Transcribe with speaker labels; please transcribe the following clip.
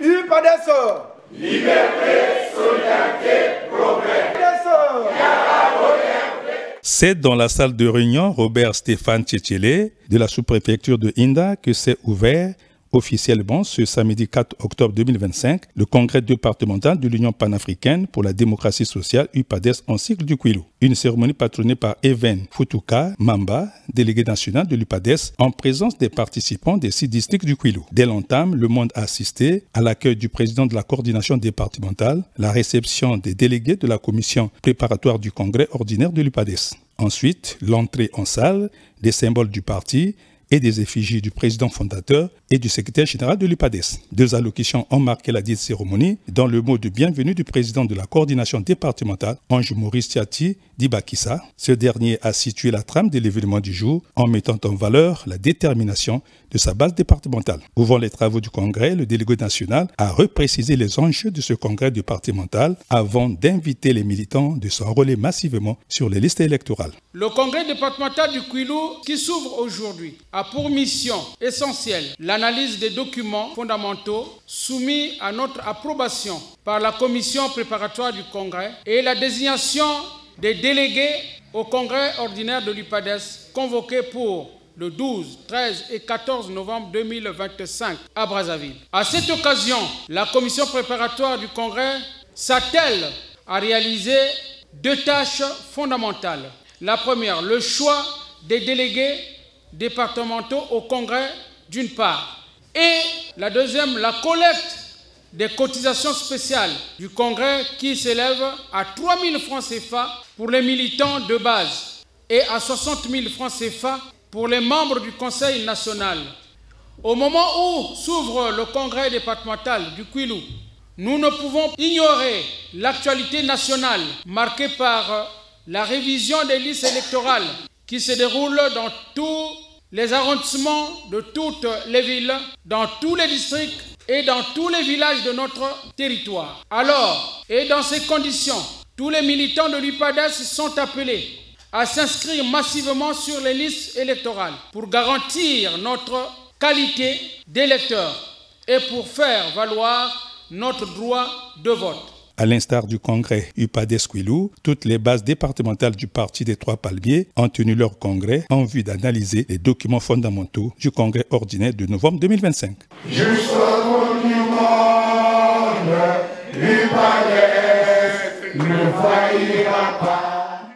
Speaker 1: UPADES. Liberté, solidarité, progrès.
Speaker 2: C'est dans la salle de réunion Robert Stéphane Tchétchelé de la sous-préfecture de Inda que s'est ouvert officiellement ce samedi 4 octobre 2025 le congrès départemental de l'Union panafricaine pour la démocratie sociale UPADES en cycle du Kwilu. Une cérémonie patronnée par Even Futuka Mamba, délégué national de l'UPADES, en présence des participants des 6 districts du Kwilu. Dès l'entame, le monde a assisté à l'accueil du président de la coordination départementale, la réception des délégués de la commission préparatoire du congrès ordinaire de l'UPADES. Ensuite, l'entrée en salle des symboles du parti et des effigies du président fondateur et du secrétaire général de l'UPADES. 2 allocutions ont marqué la dite cérémonie dans le mot de bienvenue du président de la coordination départementale, Ange Maurice Tiati Dibakissa. Ce dernier a situé la trame de l'événement du jour en mettant en valeur la détermination de sa base départementale. Ouvrant les travaux du congrès, le délégué national a reprécisé les enjeux de ce congrès départemental avant d'inviter les militants de s'enrôler massivement sur les listes électorales.
Speaker 3: Le congrès départemental du Kwilu qui s'ouvre aujourd'hui a pour mission essentielle l'analyse des documents fondamentaux soumis à notre approbation par la commission préparatoire du congrès et la désignation des délégués au congrès ordinaire de l'UPADES convoqué pour le 12, 13 et 14 novembre 2025 à Brazzaville. À cette occasion, la commission préparatoire du congrès s'attelle à réaliser 2 tâches fondamentales. La première, le choix des délégués départementaux au congrès d'une part, et la deuxième, la collecte des cotisations spéciales du congrès qui s'élève à 3 000 francs CFA pour les militants de base et à 60 000 francs CFA pour les membres du Conseil national. Au moment où s'ouvre le congrès départemental du Kwilu, nous ne pouvons ignorer l'actualité nationale marquée par la révision des listes électorales qui se déroule dans tous les arrondissements de toutes les villes, dans tous les districts et dans tous les villages de notre territoire. Alors, et dans ces conditions, tous les militants de l'UPADES sont appelés à s'inscrire massivement sur les listes électorales pour garantir notre qualité d'électeurs et pour faire valoir notre droit de vote.
Speaker 2: À l'instar du congrès UPADES Kwilu, toutes les bases départementales du Parti des 3 Palmiers ont tenu leur congrès en vue d'analyser les documents fondamentaux du congrès ordinaire de novembre 2025.